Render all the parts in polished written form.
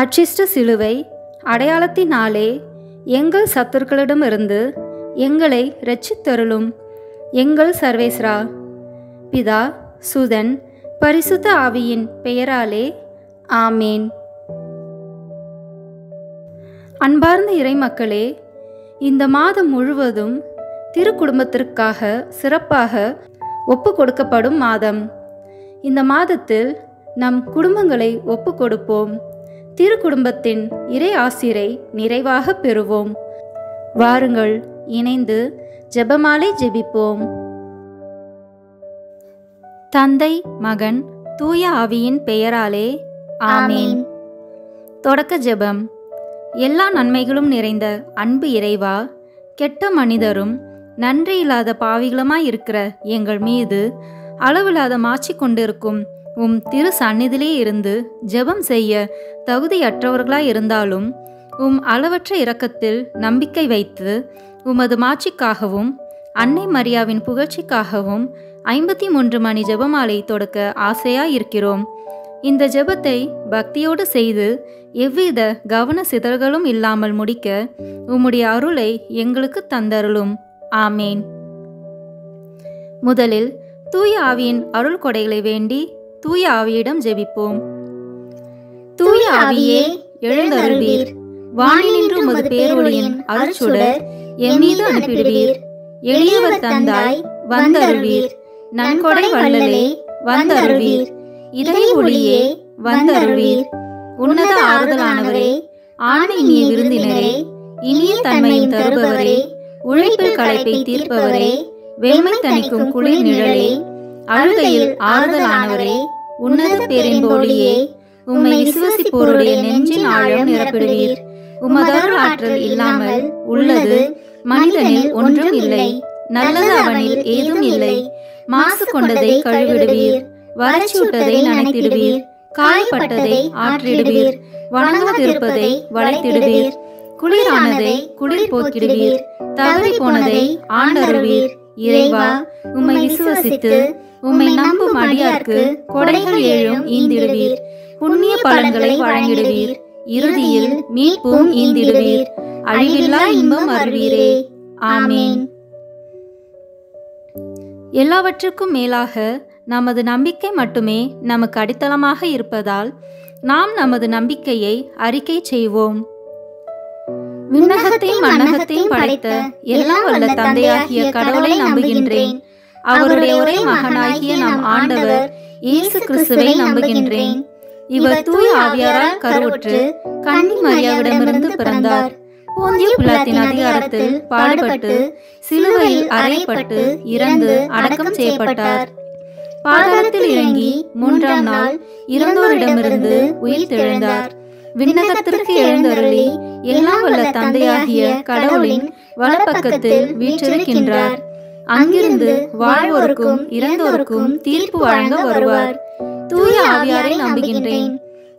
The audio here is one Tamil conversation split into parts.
அச்சிஷ்ட சிலுவை அடையாளத்தினாலே எங்கள் சத்துருக்களிடமிருந்து எங்களை இரட்சித்தருளும் எங்கள் சர்வேஸ்வரா. பிதா, சுதன், பரிசுத்த ஆவியின் பெயராலே ஆமேன். அன்பார்ந்த இறைமக்களே, இந்த மாதம் முழுவதும் திருக்குடும்பத்திற்காக சிறப்பாக ஒப்பு கொடுக்கப்படும் மாதம். இந்த மாதத்தில் நம் குடும்பங்களை ஒப்பு கொடுப்போம். திருக்குடும்பத்தின் இறை ஆசிரை நிறைவாக பெறுவோம். வாருங்கள், இணைந்து ஜெபமாலை ஜெபிப்போம். தந்தை, மகன், தூய ஆவியின் பெயராலே ஆமேன். தொடக்க ஜெபம். எல்லா நன்மைகளும் நிறைந்த அன்பு இறைவா, கெட்ட மனிதரும் நன்றியில்லாத பாவிகளுமாயிருக்கிற எங்கள் மீது அளவில்லாத மாட்சி கொண்டிருக்கும் உம் திரு சந்நிதியிலே இருந்து ஜெபம் செய்ய தகுதியற்றவர்களாயிருந்தாலும் உம் அளவற்ற இரக்கத்தில் நம்பிக்கை வைத்து உமது மாட்சிக்காகவும் அன்னை மரியாவின் புகழ்ச்சிக்காகவும் 53 மணி ஜெபமாலை தொடுக்க ஆசையாயிருக்கிறோம். இந்த ஜெபத்தை பக்தியோடு செய்து எவ்வித கவன சிதறல்களும் இல்லாமல் முடிக்க உம்முடைய அருளை எங்களுக்கு தந்தருளும். ஆமேன். முதலில் தூய ஆவியின் அருள் கொடைகளை வேண்டி தூய ஆவியிடம் ஜெபிப்போம். தூய ஆவியே, எழுந்தருள்வீர். வானினின்று உமது பேரொளியின் அருட்சுடர் எம்மீது அனுப்பிடுவீர். எளியவர் தந்தாய், வந்தருள்வீர். நன்கொடை வள்ளலே, வந்தருள்வீர். இதய ஒளியே, வந்தருள்வீர். உன்னத ஆறுதலானவரே, ஆன்மீக விருந்தினரே, இனிய தன்மையும் தருபவரே, உழைப்பில் களைப்பை தீர்ப்பவரே, வெண்மை தணிக்கும் குளிர் நிழலே, அழுகையில் ஆறுதலானவரே, உன்னத பேரின்பொழியே, உம்மை விசுவசிப்போருடைய நெஞ்சின் ஆழம் நிரப்பிடுவீர். உமதருள் ஆற்றல் இல்லாமல் உள்ளது மனிதனில் ஒன்றும் இல்லை. நல்லது அவனில் ஏதும் இல்லை. மாசு கொண்டதை கழுவிடுவீர். வறட்சியுட்டதை நனைத்திடுவீர். காயப்பட்டதை ஆற்றிடுவீர். வணங்காதிருப்பதை வளைத்திடுவீர். குளிரானதை குளிர் போக்கிடுவீர். தவறி போனதை ஆண்டருள்வீர். இறைவா, உம்மை விசுவசித்து உம்மை நம்பும் அடியார்க்கு கொடைகள் ஏழும் ஈந்திடுவீர். புண்ணிய பலன்களை வழங்கிடுவீர். இறுதியில் மீட்பும் ஈந்திடுவீர். அழிவில்லா இன்பம் அருள்வீரே. ஆமேன். எல்லாவற்றுக்கும் மேலாக நமது நம்பிக்கை மட்டுமே நமக்கு அடித்தளமாக இருப்பதால் நாம் நமது நம்பிக்கையை அறிக்கை செய்வோம். விண்ணகத்தையும் மண்ணகத்தையும் படைத்த எல்லாம் வல்ல தந்தையாகிய கடவுளை நம்புகின்றேன். அவருடைய ஒரே மகனாகிய நம் ஆண்டவர் இயேசு கிறிஸ்துவை நம்புகின்றேன். இவர் தூய ஆவியாரால் கருவுற்று கன்னி மரியாவிடமிருந்து பிறந்தார். போந்திய பிலாத்தின் அதிகாரத்தில் பாடுபட்டு சிலுவையில் அறையப்பட்டு இறந்து அடக்கம் செய்யப்பட்டார். பாதாளத்தில் இறங்கி 3ஆம் நாள் இறந்தோரிடமிருந்து உயிர் தெழுந்தார். விண்ணகத்திற்கு எழுந்தருளி எல்லாம் வல்ல தந்தையாகிய கடவுளின் வலப்பக்கத்தில் வீற்றிருக்கின்றார். அங்கிருந்து வாழ்வோருக்கும் இறந்தோருக்கும் தீர்ப்பு வழங்க வருவார். தூய ஆவியாரை நம்புகின்றேன்.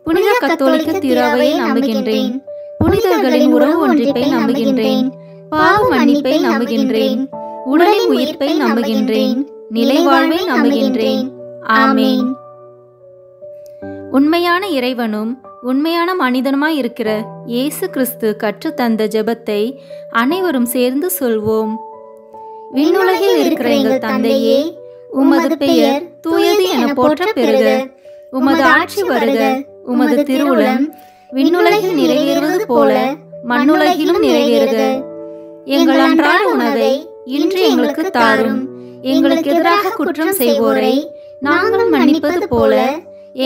புனித கத்தோலிக்க திருவையை நம்புகின்றேன். புனிதர்களின் உறவு ஒன்றிப்பை நம்புகின்றேன். பாவ மன்னிப்பை நம்புகின்றேன். உடலின் உயிர்ப்பை நம்புகின்றேன். நிலைவாழ்வை நம்புகின்றேன். ஆமேன். உண்மையான இறைவனும் உண்மையான மனிதனுமாய் இருக்கிற இயேசு கிறிஸ்து கற்றுத்தந்த ஜெபத்தை அனைவரும் சேர்ந்து சொல்வோம். விண்ணுலகில் இருக்கிற எங்கள் தந்தையே, உமது பெயர் தூயது என போற்ற பெறுக. உமது ஆட்சி வருக. உமது திருவுளம் விண்ணுலகில் நிறைவேறுவது போல மண்ணுலகிலும் நிறைவேறுக. எங்கள் அன்றாட உணவை இன்று எங்களுக்கு தாரும். எங்களுக்கு எதிராக குற்றம் செய்வோரை நாங்கள் மன்னிப்பது போல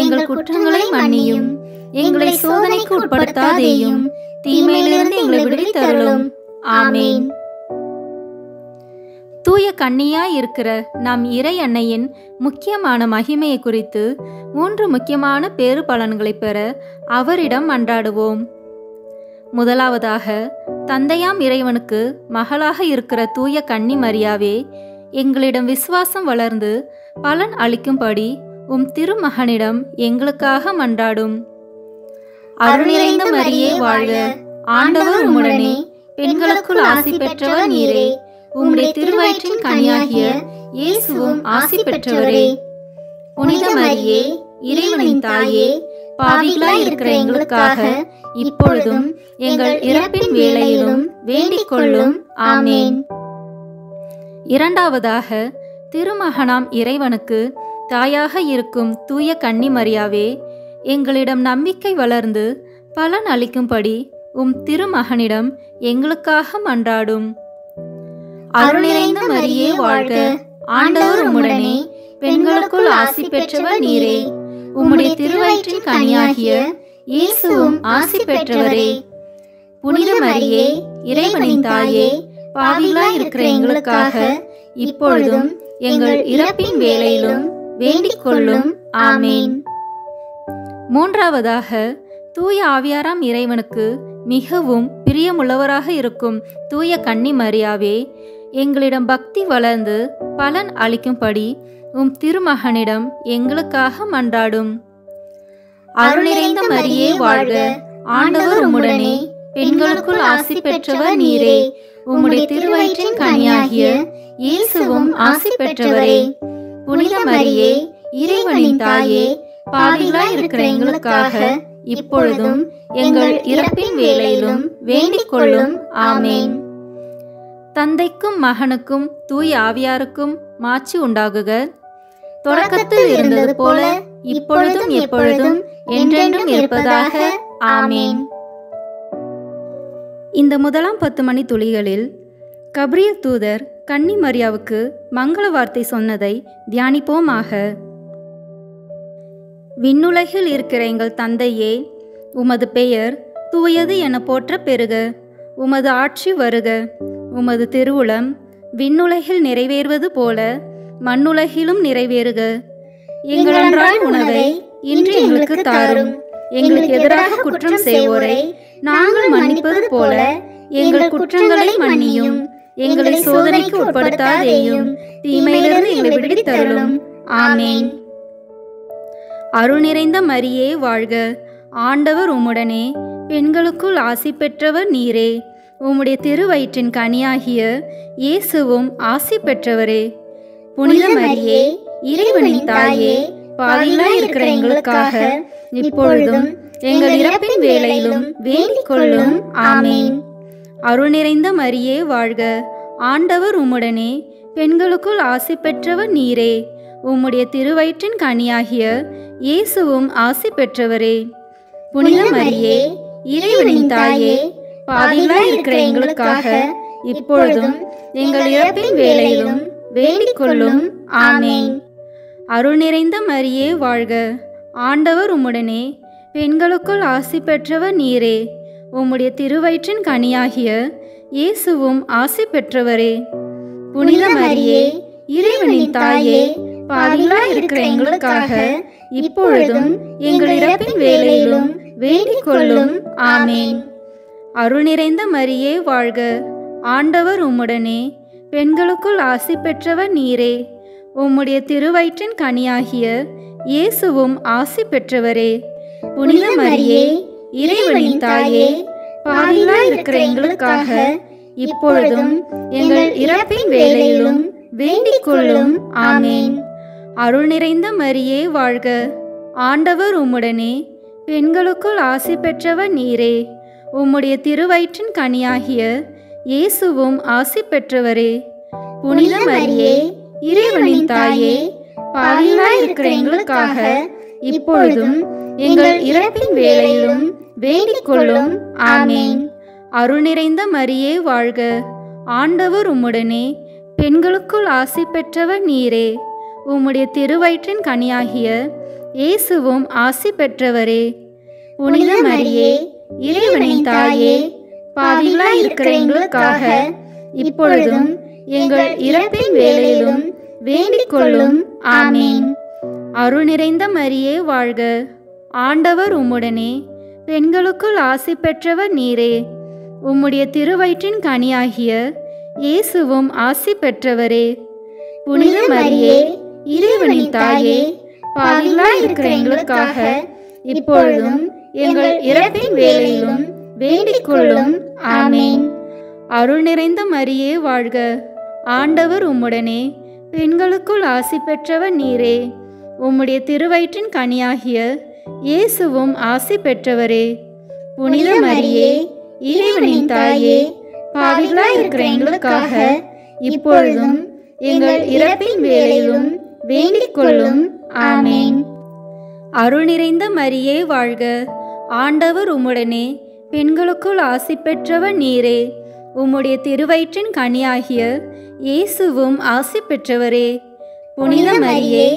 எங்கள் குற்றங்களை மன்னியும். எங்களை சோதனைக்கு உட்படுத்தாதேயும், தீமையிலிருந்து எங்களை விடுவித்தருளும். ஆமேன். தூய கன்னியாய் இருக்கிற நம் இறை அன்னையின் முக்கியமான மகிமையை குறித்து 3 முக்கியமான பேறு பலன்களை பெற அவரிடம் மன்றாடுவோம். முதலாவதாக, தந்தையாம் இறைவனுக்கு மகளாக இருக்கிற தூய கன்னி மரியாவே, எங்களிடம் விசுவாசம் வளர்ந்து பலன் அளிக்கும்படி உம் திருமகனிடம் எங்களுக்காக மன்றாடும். அருள் நிறைந்த மரியே வாழ்க. ஆண்டவர் உம்முடனே, பெண்களுக்குள் ஆசி பெற்றவர் நீரே. உம்முடைய திருவயிற்றின் கனியாகிய இயேசுவும் ஆசி பெற்றவரே. புனித மரியே, இறைவனின் தாயே, பாவிகளாய் இருக்கிற எங்களுக்காக இப்பொழுதும் எங்கள் இறப்பின் வேளையிலும் வேண்டிக் கொள்ளும். ஆமேன். இரண்டாவதாக, திருமகனாம் இறைவனுக்கு தாயாக இருக்கும் தூய கன்னி மரியாவே, எங்களிடம் நம்பிக்கை வளர்ந்து பலன் அளிக்கும்படி உம் திருமகனிடம் எங்களுக்காக மன்றாடும். அருள் நிறைந்த மரியே வாழ்க, ஆண்டவர் உம்முடனே, பெண்களுக்குள் ஆசி பெற்றவர் நீரே, உம்முடைய திருவயிற்றின் கனியாகிய இயேசுவும் ஆசி பெற்றவரே. புனித மரியே, இறைவனின் தாயே, பாவிகளாய் இருக்கிற எங்களுக்காக இப்பொழுதும் எங்கள் இறப்பின் வேளையிலும் வேண்டிக் கொள்ளும். ஆமேன். மூன்றாவதாக, தூய ஆவியாராம் இறைவனுக்கு மிகவும் பிரியமுள்ளவராக இருக்கும் தூய கன்னி மரியாவே, எங்களிடம் பக்தி வளர்ந்து பலன் அளிக்கும்படி உம் திருமகனிடம் எங்களுக்காக மன்றாடும். அருள் நிறைந்த மரியே வாழ்க, ஆண்டவர் உம்முடனே, பெண்களுக்குள் ஆசி பெற்றவர் நீரே, உம்முடைய திருவயிற்றின் கனியாகிய இயேசுவும் ஆசி பெற்றவரே. புனித மரியே, இறைவனின் தாயே, பாவிகளாய் இருக்கிற எங்களுக்காக இப்பொழுதும் எங்கள் இறப்பின் வேளையிலும் வேண்டிக் கொள்ளும். ஆமேன். தந்தைக்கும் மகனுக்கும் தூய ஆவியாருக்கும் மாட்சி உண்டாகுக. தொடக்கத்தில் இருந்தது போல இப்பொழுதும் எப்பொழுதும் என்றென்றும் இருப்பதாக. ஆமேன். இந்த முதலாம் 10 மணி துளிகளில் கப்ரியேல் தூதர் கன்னி மரியாவுக்கு மங்கள வார்த்தை சொன்னதை தியானிப்போமாக. விண்ணுலகில் இருக்கிற எங்கள் தந்தையே, உமது பெயர் தூயது என போற்ற பெறுக. உமது ஆட்சி வருக. உமது திருவுளம் விண்ணுலகில் நிறைவேறுவது போல மண்ணுலகிலும் நிறைவேறுக. எங்கள் அன்றாட உணவை இன்று எங்களுக்கு தாரும். எங்களுக்கு எதிராக குற்றம் செய்வோரை நாங்கள் மன்னிப்பது போல எங்கள் குற்றங்களை மன்னியும். எங்களை சோதனைக்கு உட்படுத்தாதேயும், தீமையிலிருந்து எங்களை விடுவித்தருளும். ஆமேன். அருள் நிறைந்த மரியே வாழ்க, ஆண்டவர் உம்முடனே, பெண்களுக்குள் ஆசி பெற்றவர் நீரே, உம்முடைய திருவயிற்றின் கனியாகிய இயேசுவும் ஆசி பெற்றவரே. புனித மரியே, இறைவனின் தாயே, பாவிகளாய் இருக்கிற எங்களுக்காக இப்பொழுதும் எங்கள் இறப்பின் வேளையிலும் வேண்டிக் கொள்ளும். ஆமேன். அருள் நிறைந்த மரியே வாழ்க, ஆண்டவர் உம்முடனே, பெண்களுக்குள் ஆசி பெற்றவர் நீரே, உம்முடைய திருவயிற்றின் கனியாகிய இயேசுவும் ஆசி பெற்றவரே. புனித மரியே, இறைவனின் தாயே, பாவிகளாய் இருக்கிற எங்களுக்காக இப்பொழுதும் எங்கள் இறப்பின் வேளையிலும் வேண்டிக் கொள்ளும். ஆமேன். அருள் நிறைந்த மரியே வாழ்க, ஆண்டவர் உம்முடனே, பெண்களுக்குள் ஆசி பெற்றவர் நீரே, உம்முடைய திருவயிற்றின் கனியாகிய இயேசுவும் ஆசி பெற்றவரே. புனித மரியே, இறைவனின் தாயே, பாவிகளாய் இருக்கிற எங்களுக்காக இப்பொழுதும் எங்கள் இறப்பின் வேளையிலும் வேண்டிக் கொள்ளும். ஆமேன். அருள் நிறைந்த மரியே வாழ்க, ஆண்டவர் உம்முடனே, பெண்களுக்குள் ஆசி பெற்றவர் நீரே, உம்முடைய திருவயிற்றின் கனியாகிய இயேசுவும் ஆசி பெற்றவரே. புனித மரியே, இறைவனின் தாயே, பாவிகளாய் இருக்கிற எங்களுக்காக இப்பொழுதும் எங்கள் இறப்பின் வேளையிலும் வேண்டிக் கொள்ளும். ஆமேன். அருள் நிறைந்த மரியே வாழ்க, ஆண்டவர் உம்முடனே, பெண்களுக்குள் ஆசி பெற்றவர் நீரே, உம்முடைய திருவயிற்றின் கனியாகிய இயேசுவும் ஆசி பெற்றவரே. புனித மரியே, இறைவனின் தாயே, பாவிகளாய் இருக்கிற எங்களுக்காக இப்பொழுதும் எங்கள் இறப்பின் வேளையிலும் வேண்டிக் கொள்ளும். ஆமேன். அருள் நிறைந்த மரியே வாழ்க, ஆண்டவர் உம்முடனே, பெண்களுக்குள் ஆசி பெற்றவர் நீரே, உம்முடைய திருவயிற்றின் கனியாகிய இயேசுவும் ஆசி பெற்றவரே. புனித மரியே, இறைவனின் தாயே, பாவிகளாய் இருக்கிற எங்களுக்காக இப்பொழுதும் எங்கள் இறப்பின் வேளையிலும் வேண்டிக் கொள்ளும். ஆமேன். அருள் நிறைந்த மரியே வாழ்க, ஆண்டவர் உம்முடனே, பெண்களுக்குள் ஆசி பெற்றவர் நீரே, உம்முடைய திருவயிற்றின் கனியாகிய இயேசுவும் ஆசி பெற்றவரே. புனித மரியே, இறைவனின் தாயே, பாவிகளாய் இருக்கிற எங்களுக்காக இப்பொழுதும் எங்கள் இறப்பின் வேளையிலும் வேண்டிக் கொள்ளும். ஆமேன். அருள் நிறைந்த மரியே வாழ்க, ஆண்டவர் உம்முடனே, பெண்களுக்குள் ஆசி பெற்றவர் நீரே, உம்முடைய திருவயிற்றின் கனியாகிய இயேசுவும் ஆசி பெற்றவரே. புனித மரியே, இறைவனின் தாயே, பாவிகளாய் இருக்கிற எங்களுக்காக இப்பொழுதும் எங்கள் இறப்பின் வேளையிலும் வேண்டிக் கொள்ளும். ஆமேன். அருள் நிறைந்த மரியே வாழ்க. ஆண்டவர் உம்முடனே, பெண்களுக்குள் ஆசி பெற்றவர் நீரே. உம்முடைய திருவயிற்றின் கனியாகிய இயேசுவும் ஆசி பெற்றவரே. புனித மரியே,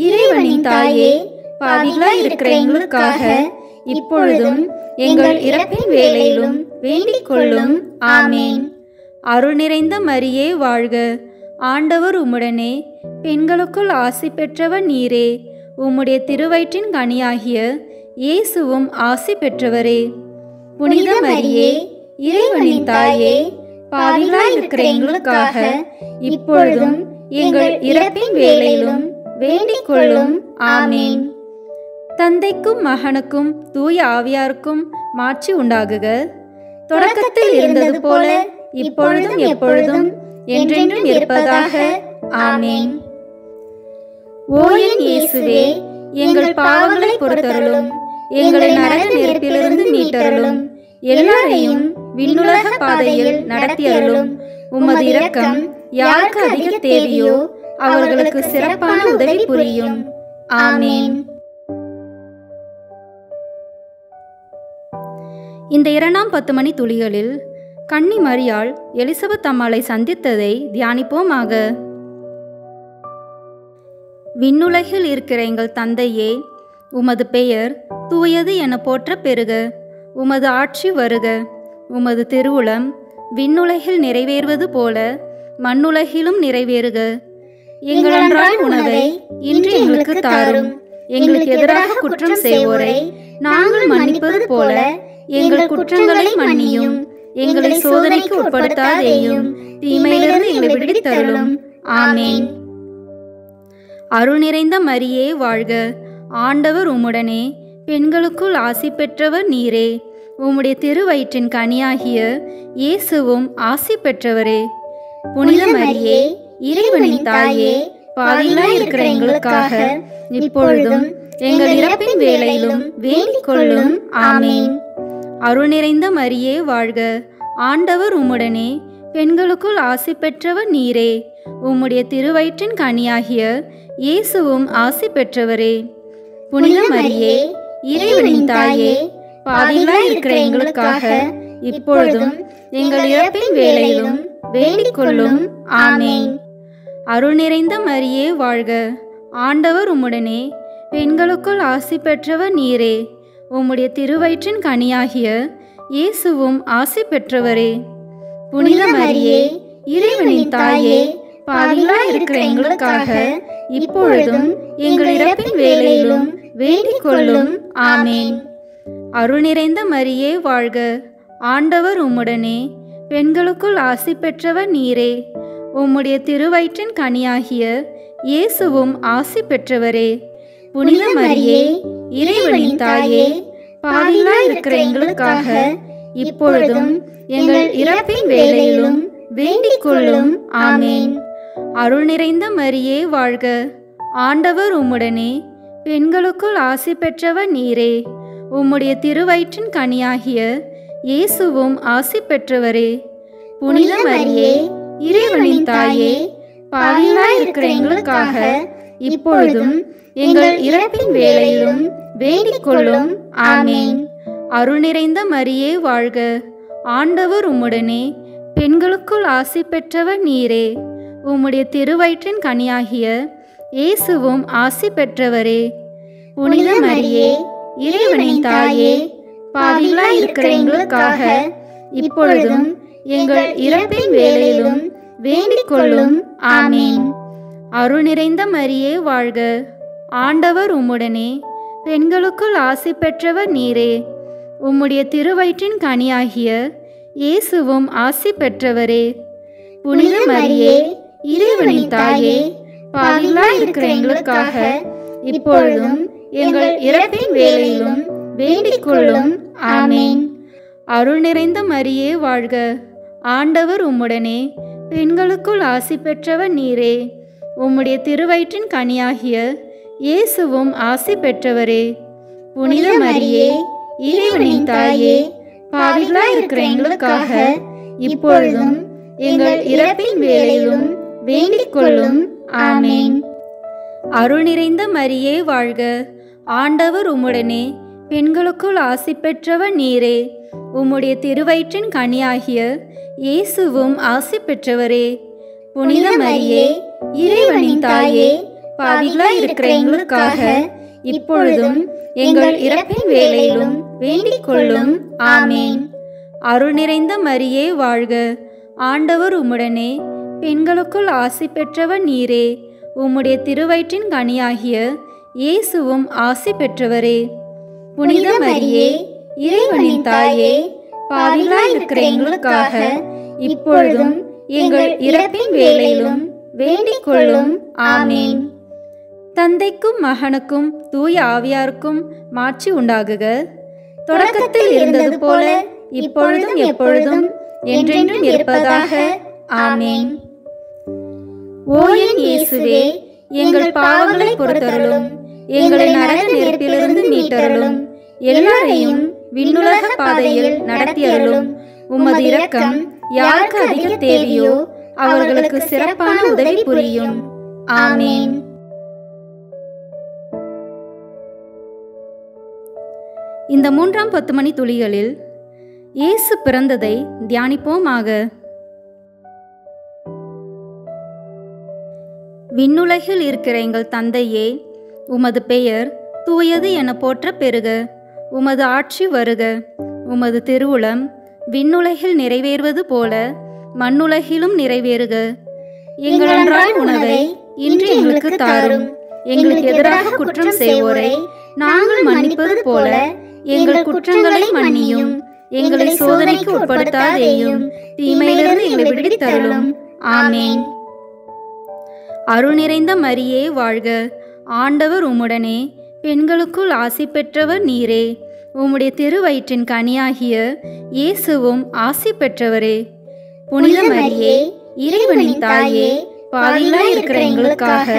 இறைவனின் தாயே, பாவிகளாய் இருக்கிற எங்களுக்காக இப்பொழுதும் எங்கள் இறப்பின் வேளையிலும் வேண்டிக் கொள்ளும். ஆமேன். அருள் நிறைந்த மரியே வாழ்க. ஆண்டவர் உம்முடனே, பெண்களுக்குள் ஆசி பெற்றவர் நீரே. உம்முடைய திருவயிற்றின் கனியாகிய இயேசுவும் ஆசி பெற்றவரே. புனித மரியே, இறைவனின் தாயே, பாவிகளாய் இருக்கிற எங்களுக்காக இப்பொழுதும் எங்கள் இறப்பின் வேளையிலும் வேண்டிக் கொள்ளும். ஆமேன். தந்தைக்கும் மகனுக்கும் தூய ஆவியாருக்கும் மாட்சி உண்டாகுக. தொடக்கத்தில் இருந்தது போல இப்பொழுதும் எப்பொழுதும் என்றென்றும் இருப்பதாக. ஆமேன். ஓ என் இயேசுவே, எங்கள் பாவங்களை பொறுத்தருளும், எங்களை நரக நெருப்பிலிருந்து மீட்டருளும், எல்லாரையும் விண்ணுலக பாதையில் நடத்தியருளும். உமது இரக்கம் யாருக்கு அதிக தேவையோ அவர்களுக்கு சிறப்பான உதவி புரியும். ஆமேன். இந்த 2ஆம் 10 மணி துளிகளில் கன்னி மரியாள் எலிசபெத் அம்மாளை சந்தித்ததை தியானிப்போமாக. விண்ணுலகில் இருக்கிற எங்கள் தந்தையே, உமது பெயர் தூயது என போற்ற பெறுக. உமது ஆட்சி வருக. உமது திருவுளம் விண்ணுலகில் நிறைவேறுவது போல மண்ணுலகிலும் நிறைவேறுக. எங்கள் அன்றாட உணவை இன்று எங்களுக்கு தாரும். எங்களுக்கு எதிராக குற்றம் செய்வோரை நாங்கள் மன்னிப்பது போல எங்கள் குற்றங்களை மன்னியும். எங்களை சோதனைக்கு உட்படுத்தாதேயும், தீமையிலிருந்து எங்களை விடுவித்தருளும். ஆமேன். அருள் நிறைந்த மரியே வாழ்க. ஆண்டவர் உம்முடனே, பெண்களுக்குள் ஆசி பெற்றவர் நீரே. உம்முடைய திருவயிற்றின் கனியாகிய இயேசுவும் ஆசி பெற்றவரே. புனித மரியே, இறைவனின் தாயே, பாவிகளாய் இருக்கிற எங்களுக்காக இப்பொழுதும் எங்கள் இறப்பின் வேளையிலும் வேண்டிக் கொள்ளும். ஆமேன். அருள் நிறைந்த மரியே வாழ்க. ஆண்டவர் உம்முடனே, பெண்களுக்குள் ஆசி பெற்றவர் நீரே. உம்முடைய திருவயிற்றின் கனியாகிய இயேசுவும் ஆசி பெற்றவரே. புனித மரியே, இறைவனின் தாயே, பாவிகளாய் இருக்கிற எங்களுக்காக இப்பொழுதும் எங்கள் இறப்பின் வேளையிலும் வேண்டிக் கொள்ளும். ஆமேன். அருள் நிறைந்த மரியே வாழ்க. ஆண்டவர் உம்முடனே, பெண்களுக்குள் ஆசி பெற்றவர் நீரே. உம்முடைய திருவயிற்றின் கனியாகிய இயேசுவும் ஆசி பெற்றவரே. புனித மரியே, இறைவனின் தாயே, பாவிகளாய் இருக்கிற எங்களுக்காக இப்பொழுதும் எங்கள் இறப்பின் வேளையிலும் வேண்டிக் கொள்ளும். ஆமேன். அருள் நிறைந்த மரியே வாழ்க. ஆண்டவர் உம்முடனே, பெண்களுக்குள் ஆசி பெற்றவர் நீரே. உம்முடைய திருவயிற்றின் கனியாகிய இயேசுவும் ஆசி பெற்றவரே. புனித மரியே, இறைவனின் தாயே, பாவிகளாய் இருக்கிற எங்களுக்காக இப்பொழுதும் எங்கள் இறப்பின் வேளையிலும் வேண்டிக் கொள்ளும். ஆமேன். அருள் நிறைந்த மரியே வாழ்க. ஆண்டவர் உம்முடனே, பெண்களுக்குள் ஆசி பெற்றவர் நீரே. உம்முடைய திருவயிற்றின் கனியாகிய இயேசுவும் ஆசி பெற்றவரே. புனித மரியே, இறைவனின் தாயே, பாவிகளாய் இருக்கிற எங்களுக்காக இப்பொழுதும் எங்கள் இறப்பின் வேளையிலும் வேண்டிக் கொள்ளும். ஆமேன். அருள் நிறைந்த மரியே வாழ்க. ஆண்டவர் உம்முடனே, பெண்களுக்குள் ஆசி பெற்றவர் நீரே. உம்முடைய திருவயிற்றின் கனியாகிய இயேசுவும் ஆசி பெற்றவரே. புனித மரியே, இறைவனின் தாயே, பாவிகளாய் இருக்கிற எங்களுக்காக இப்பொழுதும் எங்கள் இறப்பின் வேளையிலும் வேண்டிக் கொள்ளும். ஆமேன். அருள் நிறைந்த மரியே வாழ்க. ஆண்டவர் உம்முடனே, பெண்களுக்குள் ஆசி பெற்றவர் நீரே. உம்முடைய திருவயிற்றின் கனியாகிய இயேசுவும் ஆசி பெற்றவரே. புனித மரியே, இறைவனின் தாயே, பாவிகளாய் இருக்கிற எங்களுக்காக இப்பொழுதும் எங்கள் இறப்பின் வேளையிலும் வேண்டிக் கொள்ளும். ஆமேன். அருள் நிறைந்த மரியே வாழ்க. ஆண்டவர் உம்முடனே, பெண்களுக்குள் ஆசி பெற்றவர் நீரே. உம்முடைய திருவயிற்றின் கனியாகிய இயேசுவும் ஆசி பெற்றவரே. புனித மரியே, இறைவனின் தாயே, பாவிகளாய் இருக்கிற எங்களுக்காக இப்பொழுதும் எங்கள் இறப்பின் வேளையிலும் வேண்டிக் கொள்ளும். ஆமேன். அருள் நிறைந்த மரியே வாழ்க. ஆண்டவர் உம்முடனே, பெண்களுக்குள் ஆசி பெற்றவர் நீரே. உம்முடைய திருவயிற்றின் கனியாகிய இயேசுவும் ஆசி பெற்றவரே. புனித மரியே, இறைவனின் தாயே, பாவிகளாய் இருக்கிற எங்களுக்காக இப்பொழுதும் எங்கள் இறப்பின் வேளையிலும் வேண்டிக் கொள்ளும். ஆமேன். அருள் நிறைந்த மரியே வாழ்க. ஆண்டவர் உம்முடனே, பெண்களுக்குள் ஆசி பெற்றவர் நீரே. உம்முடைய திருவயிற்றின் கனியாகிய இயேசுவும் ஆசி பெற்றவரே. புனித மரியே, இறைவனின் தாயே, பாவிகளாய் இருக்கிற எங்களுக்காக இப்பொழுதும் எங்கள் இறப்பின் வேளையிலும் வேண்டிக் கொள்ளும். ஆமேன். தந்தைக்கும் மகனுக்கும் தூய ஆவியாருக்கும் மாட்சி உண்டாகுக. தொடக்கத்தில் இருந்தது போல இப்பொழுதும் எப்பொழுதும் என்றென்றும் இருப்பதாக. ஆமேன். ஓ என் இயேசுவே, எங்கள் பாவங்களை பொறுத்தருளும், எங்களை நரக நெருப்பிலிருந்து மீட்டருளும், எல்லாரையும் விண்ணுலக பாதையில் நடத்தியருளும். உமது இரக்கம் யாருக்கு அதிக தேவையோ அவர்களுக்கு சிறப்பான உதவி புரியும். ஆமேன். இந்த 3ஆம் 10 மணி துளிகளில் இயேசு பிறந்ததை தியானிப்போமாக. விண்ணுலகில் இருக்கிற எங்கள் தந்தையே, உமது பெயர் தூயது என போற்ற பெறுக. உமது ஆட்சி வருக. உமது திருவுளம் விண்ணுலகில் நிறைவேறுவது போல மண்ணுலகிலும் நிறைவேறுக. எங்கள் அன்றாட உணவை இன்று எங்களுக்கு தாரும். எங்களுக்கு எதிராக குற்றம் செய்வோரை நாங்கள் மன்னிப்பது போல எங்கள் குற்றங்களை மன்னியும். எங்களை சோதனைக்கு உட்படுத்தாதேயும், தீமையிலிருந்து எங்களை விடுவித்தருளும். ஆமேன். அருள் நிறைந்த மரியே வாழ்க. ஆண்டவர் உம்முடனே, பெண்களுக்குள் ஆசி பெற்றவர் நீரே. உம்முடைய திருவயிற்றின் கனியாகிய இயேசுவும் ஆசி பெற்றவரே. புனித மரியே, இறைவனின் தாயே, பாவிகளாய் இருக்கிற எங்களுக்காக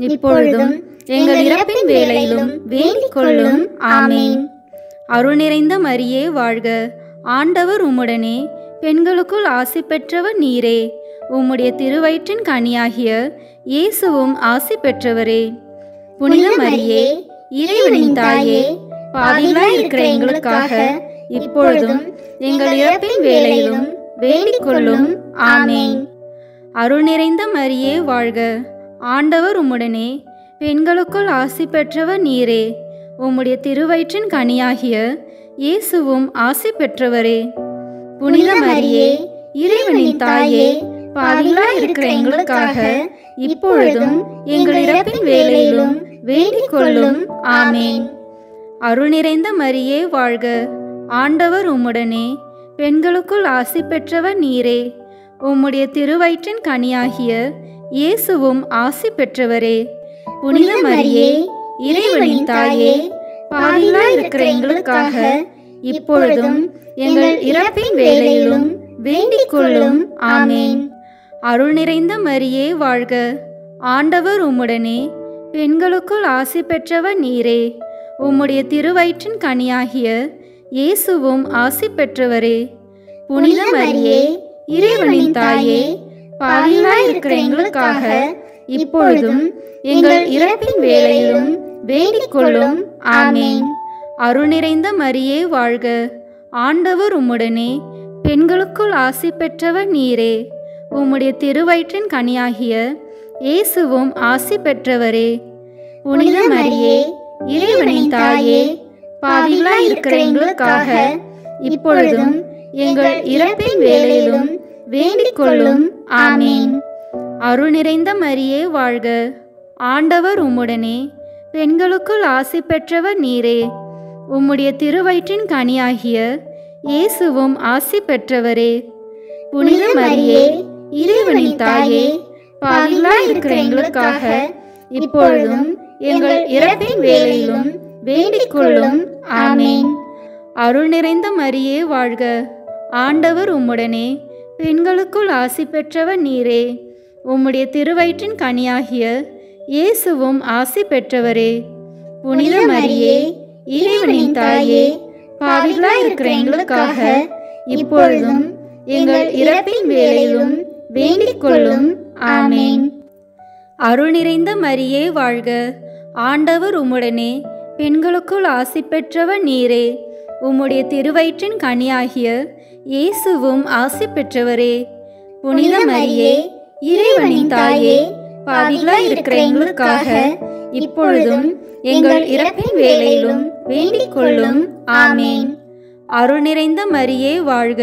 இப்பொழுதும் எங்கள் இறப்பின் வேளையிலும் வேண்டிக் கொள்ளும். ஆமேன். அருள் நிறைந்த மரியே வாழ்க. ஆண்டவர் உம்முடனே, பெண்களுக்குள் ஆசி பெற்றவர் நீரே. உம்முடைய திருவயிற்றின் கனியாகிய இயேசுவும் ஆசி பெற்றவரே. புனித மரியே, இறைவனின் தாயே, பாவிகளாய் இருக்கிற எங்களுக்காக இப்பொழுதும் எங்கள் இறப்பின் வேளையிலும் வேண்டிக் கொள்ளும். ஆமேன். அருள் நிறைந்த மரியே வாழ்க. ஆண்டவர் உம்முடனே, பெண்களுக்குள் ஆசி பெற்றவர் நீரே. உம்முடைய திருவயிற்றின் கனியாகிய இயேசுவும் ஆசி பெற்றவரே. புனித மரியே, இறைவனின் தாயே, பாவிகளாய் இருக்கிற எங்களுக்காக இப்பொழுதும் எங்கள் இறப்பின் வேளையிலும் வேண்டிக் கொள்ளும். ஆமேன். அருள் நிறைந்த மரியே வாழ்க. ஆண்டவர் உம்முடனே, பெண்களுக்குள் ஆசி பெற்றவர் நீரே. உம்முடைய திருவயிற்றின் கனியாகிய இயேசுவும் ஆசி பெற்றவரே. புனித மரியே, இறைவனின் தாயே, பாவிகளாய் இருக்கிற எங்களுக்காக இப்பொழுதும் எங்கள் இறப்பின் வேளையிலும் வேண்டிக் கொள்ளும். ஆமேன். அருள் நிறைந்த மரியே வாழ்க. ஆண்டவர் உம்முடனே, பெண்களுக்குள் ஆசி பெற்றவர் நீரே. உம்முடைய திருவயிற்றின் கனியாகிய இயேசுவும் ஆசி பெற்றவரே. புனித மரியே, இறைவனின் தாயே, பாவிகளாய் இருக்கிற எங்களுக்காக இப்பொழுதும் எங்கள் இறப்பின் வேளையிலும் வேண்டிக் கொள்ளும். ஆமேன். அருள் நிறைந்த மரியே வாழ்க. ஆண்டவர் உம்முடனே, பெண்களுக்குள் ஆசி பெற்றவர் நீரே. உம்முடைய திருவயிற்றின் கனியாகிய இயேசுவும் ஆசி பெற்றவரே. புனித மரியே, இறைவனின் தாயே, பாவிகளாய் இருக்கிற எங்களுக்காக இப்பொழுதும் எங்கள் இறப்பின் வேளையிலும் வேண்டிக் கொள்ளும். ஆமேன். அருள் நிறைந்த மரியே வாழ்க. ஆண்டவர் உம்முடனே, பெண்களுக்குள் ஆசி பெற்றவர் நீரே. உம்முடைய திருவயிற்றின் கனியாகிய இயேசுவும் ஆசி பெற்றவரே. புனித மரியே, இறைவனின் தாயே, பாவிகளாய் இருக்கிற எங்களுக்காக இப்பொழுதும் எங்கள் இறப்பின் வேளையிலும் வேண்டிக் கொள்ளும். ஆமேன். அருள் நிறைந்த மரியே வாழ்க. ஆண்டவர் உம்முடனே, பெண்களுக்குள் ஆசி பெற்றவர் நீரே. உம்முடைய திருவயிற்றின் கனியாகிய இயேசுவும் ஆசி பெற்றவரே. புனித மரியே, இறைவனின் தாயே, பாவிகளாய் இருக்கிற எங்களுக்காக இப்பொழுதும் எங்கள் இறப்பின் வேளையிலும் வேண்டிக் கொள்ளும். ஆமேன். அருள் நிறைந்த மரியே வாழ்க. ஆண்டவர் உம்முடனே, பெண்களுக்குள் ஆசி பெற்றவர் நீரே. உம்முடைய திருவயிற்றின் கனியாகிய இயேசுவும் ஆசி பெற்றவரே. புனித மரியே, இறைவனின் தாயே, பாவிகளாய் இருக்கிற எங்களுக்காக இப்பொழுதும் எங்கள் இறப்பின் வேளையிலும் வேண்டிக் கொள்ளும். ஆமேன். அருள் நிறைந்த மரியே வாழ்க.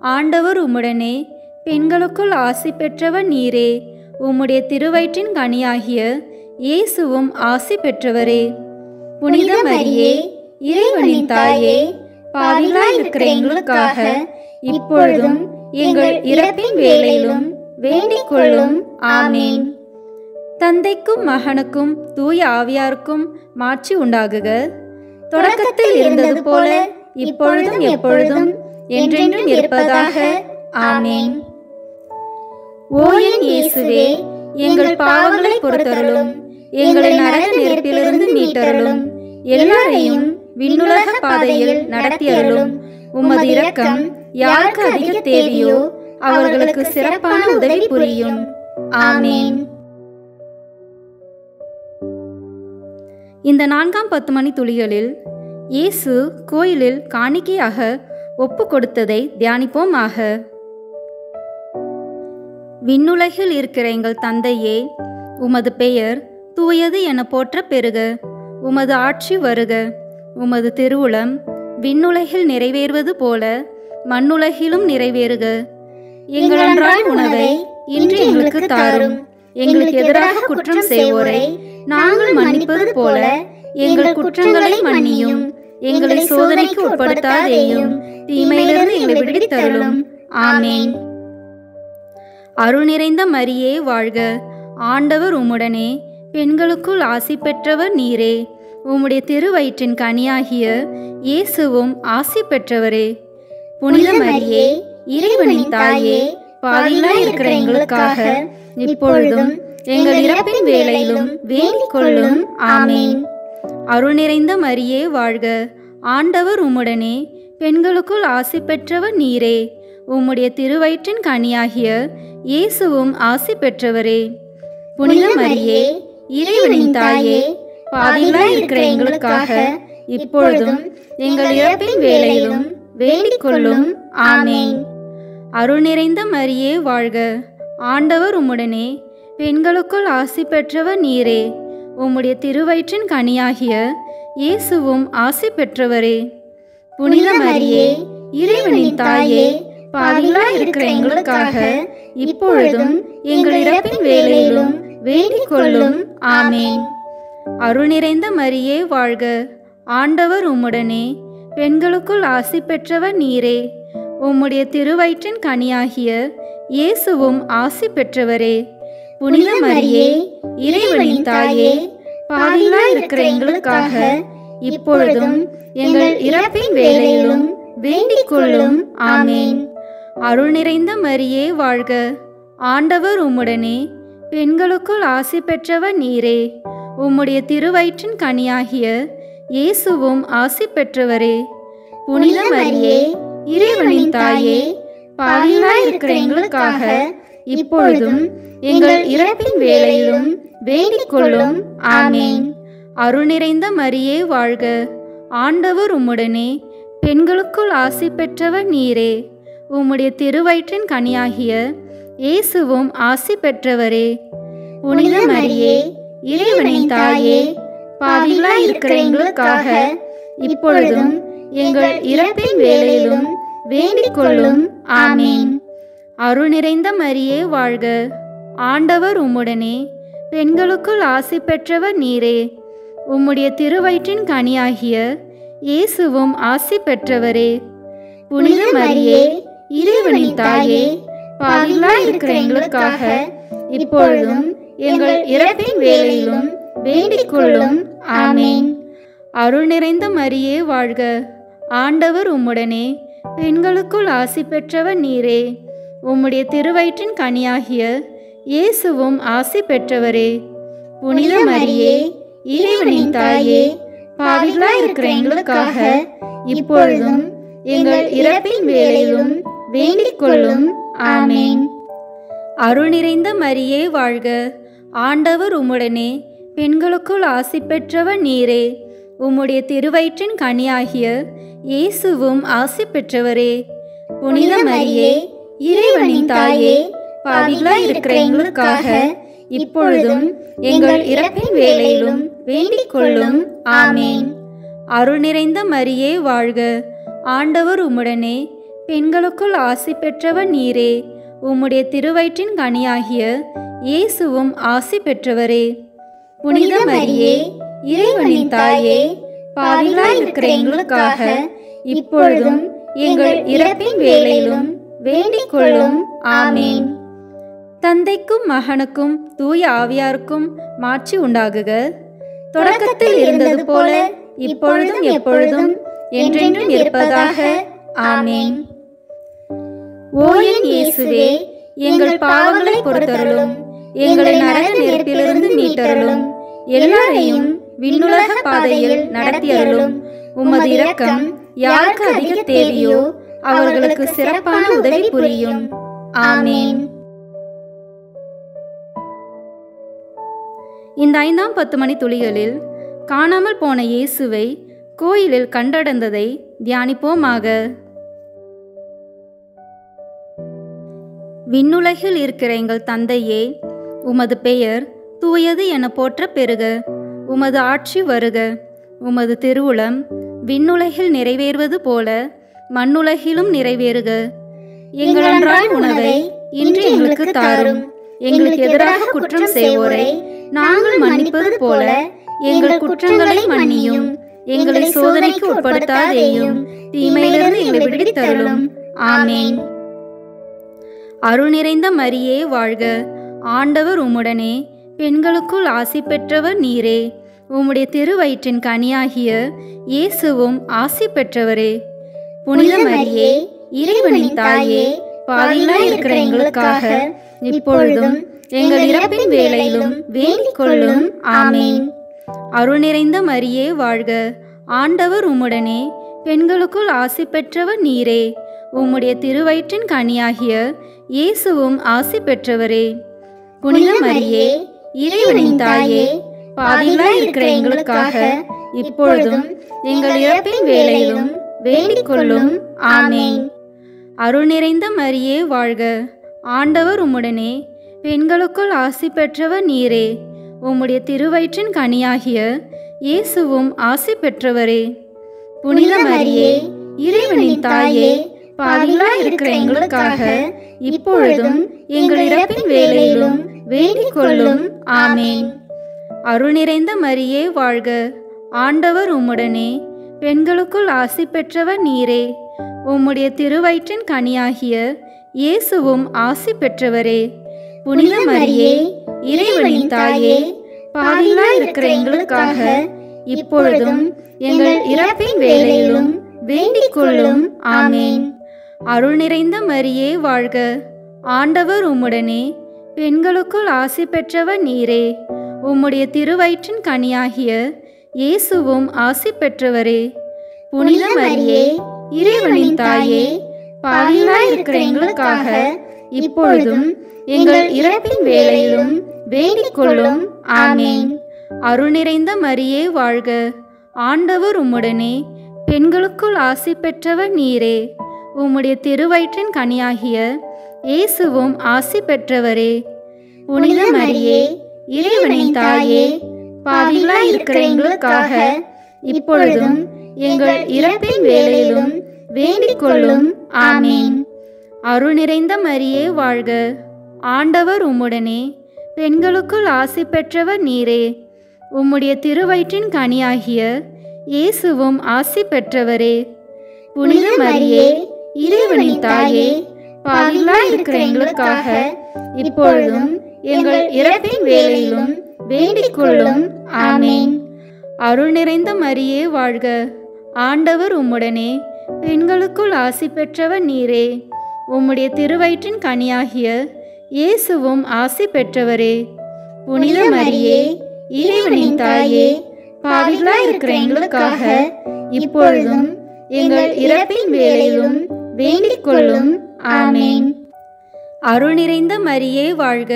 ஆண்டவர் உம்முடனே, பெண்களுக்குள் ஆசி பெற்றவர் நீரே. உம்முடைய திருவயிற்றின் கனியாகிய இயேசுவும் ஆசி பெற்றவரே. புனித மரியே, இறைவனின் தாயே, பாவிகளாய் இருக்கிற எங்களுக்காக இப்பொழுதும் எங்கள் இறப்பின் வேளையிலும் வேண்டிக் கொள்ளும். ஆமேன். தந்தைக்கும் மகனுக்கும் தூய ஆவியாருக்கும் மாட்சி உண்டாகுக. தொடக்கத்தில் இருந்தது போல இப்பொழுதும் எப்பொழுதும் என்றென்றும் இருப்பதாக. ஆமேன். ஓ என் இயேசுவே, எங்கள் பாவங்களை பொறுத்தருளும், எங்களை நரக நெருப்பிலிருந்து மீட்டருளும், எல்லாரையும் விண்ணுலக பாதையில் நடத்தியருளும். உமது இரக்கம் யாருக்கு அதிக தேவையோ அவர்களுக்கு சிறப்பான உதவி புரியும். ஆமேன். இந்த 4ஆம் 10 மணி துளிகளில் இயேசு கோயிலில் காணிக்கையாக ஒப்பு கொடுத்ததை தியானிப்போமாக. விண்ணுலகில் இருக்கிற எங்கள் தந்தையே, உமது பெயர் தூயது என போற்ற பெறுக. உமது ஆட்சி வருக. உமது திருவுளம் விண்ணுலகில் நிறைவேறுவது போல மண்ணுலகிலும் நிறைவேறுக. எங்கள் அன்றாட உணவை இன்று எங்களுக்கு தாரும். எங்களுக்கு எதிராக குற்றம் செய்வோரை நாங்கள் மன்னிப்பது போல எங்கள் குற்றங்களை மன்னியும். எங்களை சோதனைக்கு உட்படுத்தாதேயும், தீமையிலிருந்து எங்களை விடுவித்தருளும். ஆமேன். அருள் நிறைந்த மரியே வாழ்க. ஆண்டவர் உம்முடனே, பெண்களுக்குள் ஆசி பெற்றவர் நீரே. உம்முடைய திருவயிற்றின் கனியாகிய இயேசுவும் ஆசி பெற்றவரே. புனித மரியே, இறைவனின் தாயே, பாவிகளாய் இருக்கிற எங்களுக்காக இப்பொழுதும் எங்கள் இறப்பின் வேளையிலும் வேண்டிக் கொள்ளும். ஆமேன். அருள் நிறைந்த மரியே வாழ்க. ஆண்டவர் உம்முடனே, பெண்களுக்குள் ஆசி பெற்றவர் நீரே. உம்முடைய திருவயிற்றின் கனியாகிய இயேசுவும் ஆசி பெற்றவரே. புனித மரியே, இறைவனின் தாயே, பாவிகளாய் இருக்கிற எங்களுக்காக இப்பொழுதும் எங்கள் இறப்பின் வேளையிலும் வேண்டிக் கொள்ளும். ஆமேன். அருள் நிறைந்த மரியே வாழ்க. ஆண்டவர் உம்முடனே, பெண்களுக்குள் ஆசி பெற்றவர் நீரே. உம்முடைய திருவயிற்றின் கனியாகிய இயேசுவும் ஆசி பெற்றவரே. புனித மரியே, இறைவனின் தாயே, பாவிகளாய் இருக்கிற எங்களுக்காக இப்பொழுதும் எங்கள் இறப்பின் வேளையிலும் வேண்டிக் கொள்ளும். ஆமேன். அருள் நிறைந்த மரியே வாழ்க. ஆண்டவர் உம்முடனே, பெண்களுக்குள் ஆசி பெற்றவர் நீரே. உம்முடைய திருவயிற்றின் கனியாகிய இயேசுவும் ஆசி பெற்றவரே. புனித மரியே, இறைவனின் தாயே, பாவிகளாய் இருக்கிற எங்களுக்காக இப்பொழுதும் எங்கள் இறப்பின் வேளையிலும் வேண்டிக் கொள்ளும். ஆமேன். அருள் நிறைந்த மரியே வாழ்க. ஆண்டவர் உம்முடனே, பெண்களுக்குள் ஆசி பெற்றவர் நீரே. உம்முடைய திருவயிற்றின் கனியாகிய இயேசுவும் ஆசி பெற்றவரே. புனித மரியே, இறைவனின் தாயே, பாவிகளாய் இருக்கிற எங்களுக்காக இப்பொழுதும் எங்கள் இறப்பின் வேளையிலும் வேண்டிக் கொள்ளும். ஆமேன். அருள் நிறைந்த மரியே வாழ்க. ஆண்டவர் உம்முடனே, பெண்களுக்குள் ஆசி பெற்றவர் நீரே. உம்முடைய திருவயிற்றின் கனியாகிய இயேசுவும் ஆசி பெற்றவரே. புனித மரியே, இறைவனின் தாயே, பாவிகளாய் இருக்கிற எங்களுக்காக இப்பொழுதும் எங்கள் இறப்பின் வேளையிலும் வேண்டிக் கொள்ளும். ஆமேன். அருள் நிறைந்த மரியே வாழ்க. ஆண்டவர் உம்முடனே, பெண்களுக்குள் ஆசி பெற்றவர் நீரே. உம்முடைய திருவயிற்றின் கனியாகிய இயேசுவும் ஆசி பெற்றவரே. புனித மரியே, இறைவனின் தாயே, பாவிகளாய் இருக்கிற எங்களுக்காக இப்பொழுதும் எங்கள் இறப்பின் வேளையிலும் வேண்டிக் கொள்ளும். ஆமேன். அருள் நிறைந்த மரியே வாழ்க. ஆண்டவர் உம்முடனே, பெண்களுக்குள் ஆசி பெற்றவர் நீரே. உம்முடைய திருவயிற்றின் கனியாகிய இயேசுவும் ஆசி பெற்றவரே. புனித மரியே, இறைவனின் தாயே, பாவிகளாய் இருக்கிற எங்களுக்காக இப்பொழுதும் எங்கள் இறப்பின் வேளையிலும் வேண்டிக் கொள்ளும். ஆமேன். அருள் நிறைந்த மரியே வாழ்க, ஆண்டவர் உம்முடனே, பெண்களுக்குள் ஆசி பெற்றவர் நீரே. உம்முடைய திருவயிற்றின் கனியாகிய இயேசுவும் ஆசி பெற்றவரே. புனித மரியே, இறைவனின் தாயே, பாவிகளாய் இருக்கிற எங்களுக்காக இப்பொழுதும் எங்கள் இறப்பின் வேளையிலும் வேண்டிக் கொள்ளும். ஆமேன். அருள் நிறைந்த மரியே வாழ்க, ஆண்டவர் உம்முடனே, பெண்களுக்குள் ஆசி பெற்றவர் நீரே. உம்முடைய திருவயிற்றின் கனியாகிய இயேசுவும் ஆசி பெற்றவரே. புனித மரியே, இறைவனின் தாயே, பாவிகளாய் இருக்கிற எங்களுக்காக இப்பொழுதும் எங்கள் இறப்பின் வேளையிலும் வேண்டிக் கொள்ளும். ஆமேன். தந்தைக்கும் மகனுக்கும் தூய ஆவியாருக்கும் மாட்சி உண்டாகுக. தொடக்கத்தில் இருந்தது போல இப்பொழுதும் எப்பொழுதும் என்றென்றும் இருப்பதாக. ஆமேன். ஓ என் இயேசுவே, எங்கள் பாவங்களை பொறுத்தருளும், எங்களை நரக நெருப்பிலிருந்து மீட்டருளும், எல்லாரையும் விண்ணுலக பாதையில் நடத்தியருளும். உமது இரக்கம் யாருக்கு அதிக தேவையோ அவர்களுக்கு சிறப்பான உதவி புரியும். ஆமேன். இந்த 5ஆம் 10 மணி துளிகளில் காணாமல் போன இயேசுவை கோயிலில் கண்டடைந்ததை தியானிப்போமாக. விண்ணுலகில் இருக்கிற எங்கள் தந்தையே, உமது பெயர் தூயது என போற்ற பெறுக. உமது ஆட்சி வருக. உமது திருவுளம் விண்ணுலகில் நிறைவேறுவது போல மண்ணுலகிலும் நிறைவேறுக. எங்கள் அன்றாட உணவை இன்று எங்களுக்கு தாரும். எங்களுக்கு எதிராக குற்றம் செய்வோரை நாங்கள் மன்னிப்பது போல எங்கள் குற்றங்களை மன்னியும். எங்களை சோதனைக்கு உட்படுத்தாதேயும், தீமையிலிருந்து எங்களை விடுவித்தருளும். ஆமேன். அருள் நிறைந்த மரியே வாழ்க, ஆண்டவர் உம்முடனே, பெண்களுக்குள் ஆசி பெற்றவர் நீரே. உம்முடைய திருவயிற்றின் கனியாகிய இயேசுவும் ஆசி பெற்றவரே. புனித மரியே, இறைவனின் தாயே, பாவிகளாய் இருக்கிற எங்களுக்காக இப்பொழுதும் எங்கள் இறப்பின் வேளையிலும் வேண்டிக் கொள்ளும். ஆமேன். அருள் நிறைந்த மரியே வாழ்க, ஆண்டவர் உம்முடனே, பெண்களுக்குள் ஆசி பெற்றவர் நீரே. உம்முடைய திருவயிற்றின் கனியாகிய இயேசுவும் ஆசி பெற்றவரே. புனித மரியே, இறைவனின் தாயே, பாவிகளாய் இருக்கிற எங்களுக்காக இப்பொழுதும் எங்கள் இறப்பின் வேளையிலும் வேண்டிக் கொள்ளும். ஆமேன். அருள் நிறைந்த மரியே வாழ்க, ஆண்டவர் உம்முடனே, பெண்களுக்குள் ஆசி பெற்றவர் நீரே. உம்முடைய திருவயிற்றின் கனியாகிய இயேசுவும் ஆசி பெற்றவரே. புனித மரியே, இறைவனின் தாயே, பாவிகளாய் இருக்கிற எங்களுக்காக இப்பொழுதும் எங்கள் இறப்பின் வேளையிலும் வேண்டிக் கொள்ளும். ஆமேன். அருள் நிறைந்த மரியே வாழ்க, ஆண்டவர் உம்முடனே, பெண்களுக்குள் ஆசி பெற்றவர் நீரே. உம்முடைய திருவயிற்றின் கனியாகிய இயேசுவும் ஆசி பெற்றவரே. புனித மரியே, இறைவனின் தாயே, பாவிகளாய் இருக்கிற எங்களுக்காக இப்பொழுதும் எங்கள் இறப்பின் வேளையிலும் வேண்டிக் கொள்ளும். ஆமேன். அருள் நிறைந்த மரியே வாழ்க, ஆண்டவர் உம்முடனே, பெண்களுக்குள் ஆசி பெற்றவர் நீரே. உம்முடைய திருவயிற்றின் கனியாகிய இயேசுவும் ஆசி பெற்றவரே. புனித மரியே, இறைவனின் தாயே, பாவிகளாய் இருக்கிற எங்களுக்காக இப்பொழுதும் எங்கள் இறப்பின் வேளையிலும் வேண்டிக் கொள்ளும். ஆமேன். அருள் நிறைந்த மரியே வாழ்க, ஆண்டவர் உம்முடனே, பெண்களுக்குள் ஆசி பெற்றவர் நீரே. உம்முடைய திருவயிற்றின் கனியாகிய இயேசுவும் ஆசி பெற்றவரே. புனித மரியே, இறைவனின் தாயே, பாவிகளாய் இருக்கிற எங்களுக்காக இப்பொழுதும் எங்கள் இறப்பின் வேளையிலும் வேண்டிக் கொள்ளும். ஆமேன். அருள் நிறைந்த மரியே வாழ்க, ஆண்டவர் உம்முடனே, பெண்களுக்குள் ஆசி பெற்றவர் நீரே. உம்முடைய திருவயிற்றின் கனியாகிய இயேசுவும் ஆசி பெற்றவரே. புனித மரியே, இறைவனின் தாயே, பாவிகளாய் இருக்கிற எங்களுக்காக இப்பொழுதும் எங்கள் இறப்பின் வேளையிலும் வேண்டிக் கொள்ளும். ஆமேன். அருள் நிறைந்த மரியே வாழ்க, ஆண்டவர் உம்முடனே, பெண்களுக்குள் ஆசி பெற்றவர் நீரே. உம்முடைய திருவயிற்றின் கனியாகிய இயேசுவும் ஆசி பெற்றவரே. புனித மரியே, இறைவனின் தாயே, பாவிகளாய் இருக்கிற எங்களுக்காக இப்பொழுதும் எங்கள் இறப்பின் வேளையிலும் வேண்டிக் கொள்ளும். ஆமேன். அருள் நிறைந்த மரியே வாழ்க,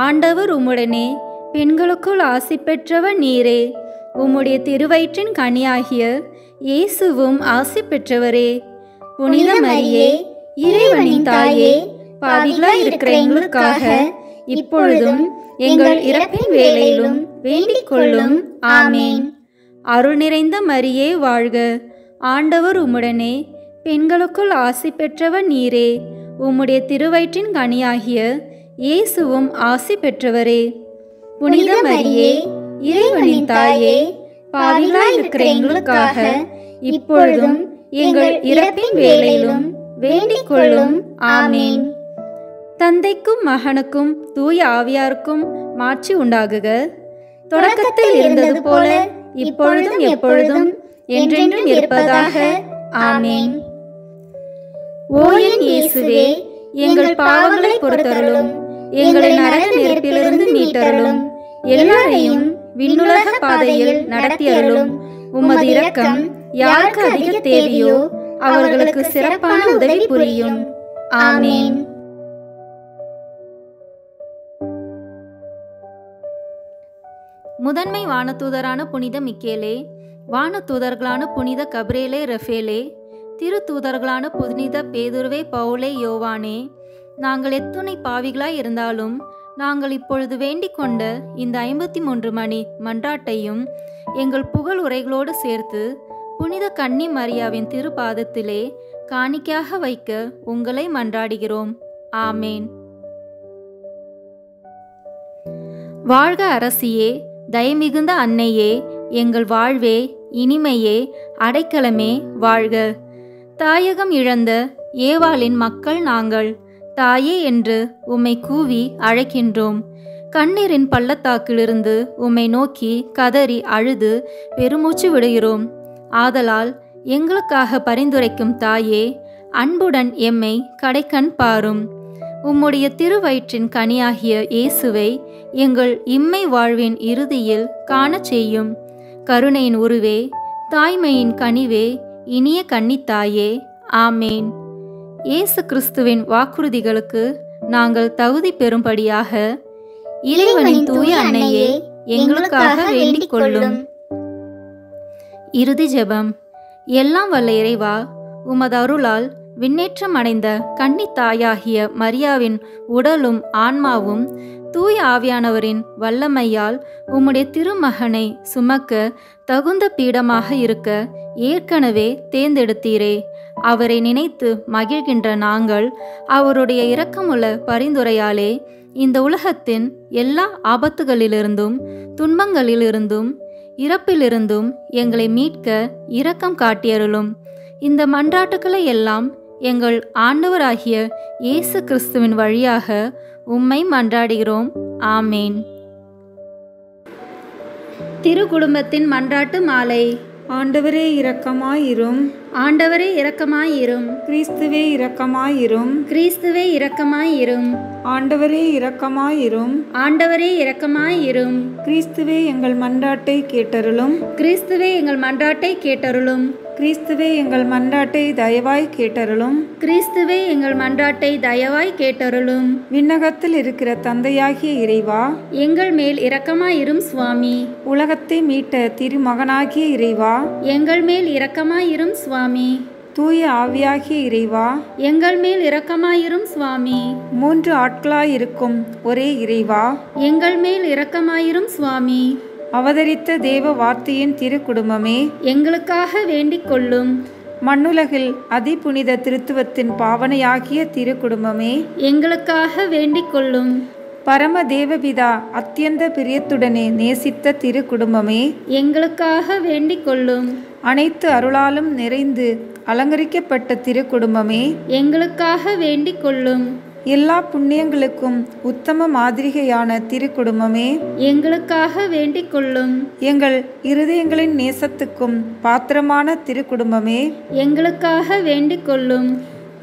ஆண்டவர் உம்முடனே, பெண்களுக்குள் ஆசி பெற்றவர் நீரே. உம்முடைய திருவயிற்றின் கனியாகிய இயேசுவும் ஆசி பெற்றவரே. புனித மரியே, இறைவனின் தாயே, பாவிகளாய் இருக்கிற எங்களுக்காக இப்பொழுதும் எங்கள் இறப்பின் வேளையிலும் வேண்டிக் கொள்ளும். ஆமேன். அருள் நிறைந்த மரியே வாழ்க, ஆண்டவர் உம்முடனே, பெண்களுக்குள் ஆசி பெற்றவர் நீரே. உம்முடைய திருவயிற்றின் கனியாகிய இயேசுவும் ஆசி பெற்றவரே. புனித மரியே, இறைவனின் தாயே, பாவிகளாய் இருக்கிற எங்களுக்காக இப்பொழுதும் எங்கள் இறப்பின் வேளையிலும் வேண்டிக் கொள்ளும். ஆமேன். தந்தைக்கும் மகனுக்கும் தூய ஆவியாருக்கும் மாட்சி உண்டாகுக. தொடக்கத்தில் இருந்தது போல இப்பொழுதும் எப்பொழுதும் என்றென்றும் இருப்பதாக. ஆமேன். ஓ என் இயேசுவே, எங்கள் பாவங்களை பொறுத்தருளும், எங்களை நரக நெருப்பிலிருந்து மீட்டருளும், எல்லாரையும் விண்ணுலக பாதையில் நடத்தியருளும். உமது இரக்கம் யாருக்கு அதிக தேவையோ அவர்களுக்கு சிறப்பான உதவி புரியும். ஆமேன். முதன்மை வானதூதரான புனித மிக்கேலே, வானதூதர்களான புனித கபிரேலே ரஃபேலே, திருத்தூதர்களான புனித பேதுருவே பவுலே யோவானே, நாங்கள் எத்துணை பாவிகளாய் இருந்தாலும் நாங்கள் இப்பொழுது வேண்டிக் கொண்ட இந்த 53 மணி மன்றாட்டையும் எங்கள் புகழ் உரைகளோடு சேர்த்து புனித கன்னி மரியாவின் திருப்பாதத்திலே காணிக்கையாக வைக்க உங்களை மன்றாடுகிறோம். ஆமேன். வாழ்க அரசியே, தயமிகுந்த அன்னையே, எங்கள் வாழ்வே, இனிமையே, அடைக்கலமே, வாழ்க. தாயகம் இழந்த ஏவாளின் மக்கள் நாங்கள், தாயே என்று உம்மை கூவி அழைக்கின்றோம். கண்ணீரின் பள்ளத்தாக்கிலிருந்து உம்மை நோக்கி கதறி அழுது பெருமூச்சு விடுகிறோம். ஆதலால் எங்களுக்காக பரிந்துரைக்கும் தாயே, அன்புடன் எம்மை கடைக்கண் பாரும். உம்முடைய திருவயிற்றின் கனியாகிய இயேசுவை எங்கள் இம்மை வாழ்வின் இறுதியில் காணச் செய்யும். கருணையின் உருவே, தாய்மையின் கனிவே, இனிய கன்னித்தாயே. ஆமேன். இயேசு கிறிஸ்துவின் வாக்குறுதிகளுக்கு நாங்கள் தகுதி பெறும்படியாக இறைவனின் தூய அன்னையே, எங்களுக்காக வேண்டிக் கொள்ளும். இறுதி ஜெபம். எல்லாம் வல்ல இறைவா, உமது அருளால் விண்ணேற்றம் அடைந்த கன்னித்தாயாகிய மரியாவின் உடலும் ஆன்மாவும் தூய ஆவியானவரின் வல்லமையால் உம்முடைய திருமகனை சுமக்க தகுந்த பீடமாக இருக்க ஏற்கனவே தேர்ந்தெடுத்தீரே. அவரை நினைத்து மகிழ்கின்ற நாங்கள் அவருடைய இரக்கமுள்ள பரிந்துரையாலே இந்த உலகத்தின் எல்லா ஆபத்துகளிலிருந்தும் துன்பங்களிலிருந்தும் இறப்பிலிருந்தும் எங்களை மீட்க இரக்கம் காட்டியருளும். இந்த மன்றாட்டுக்களை எல்லாம் எங்கள் ஆண்டவராகிய இயேசு கிறிஸ்துவின் வழியாக உம்மை மன்றாடுகிறோம். ஆமேன். திருக்குடும்பத்தின் மன்றாட்டு மாலை. ஆண்டவரே இரக்கமாயிரும். ஆண்டவரே இரக்கமாயிரும். கிறிஸ்துவே இரக்கமாயிரும். கிறிஸ்துவே இரக்கமாயிரும். ஆண்டவரே இரக்கமாயிரும். ஆண்டவரே இரக்கமாயிரும். கிறிஸ்துவே எங்கள் மன்றாட்டை கேட்டருளும். கிறிஸ்துவே எங்கள் மன்றாட்டை கேட்டருளும். கிறிஸ்துவே எங்கள் மன்றாட்டை தயவாய் கேட்டருளும். கிறிஸ்துவே எங்கள் மன்றாட்டை தயவாய் கேட்டருளும். விண்ணகத்தில் இருக்கிற தந்தையாகிய இறைவா, எங்கள் மேல் இரக்கமாயிரும் சுவாமி. உலகத்தை மீட்ட திருமகனாகிய இறைவா, எங்கள் மேல் இரக்கமாயிரும் சுவாமி. தூய ஆவியாகிய இறைவா, எங்கள் மேல் இரக்கமாயிரும் சுவாமி. 3 ஆட்களாயிருக்கும் ஒரே இறைவா, எங்கள் மேல் இரக்கமாயிரும் சுவாமி. அவதரித்த தேவ வார்த்தையின் திருக்குடும்பமே, எங்களுக்காக வேண்டிக் கொள்ளும். மண்ணுலகில் அதிபுனித திருத்துவத்தின் பாவனையாகிய திருக்குடும்பமே, எங்களுக்காக வேண்டிக் கொள்ளும். பரம தேவபிதா அத்தியந்த பிரியத்துடனே நேசித்த திருக்குடும்பமே, எங்களுக்காக வேண்டிக் கொள்ளும். அனைத்து அருளாலும் நிறைந்து அலங்கரிக்கப்பட்ட திருக்குடும்பமே, எங்களுக்காக வேண்டிக் கொள்ளும். எல்லா புண்ணியங்களுக்கும் உத்தம மாதிரிகையான திருக்குடும்பமே, எங்களுக்காக வேண்டிக் கொள்ளும். எங்கள் இருதயங்களின் நேசத்துக்கும் பாத்திரமான திருக்குடும்பமே, எங்களுக்காக வேண்டிக் கொள்ளும்.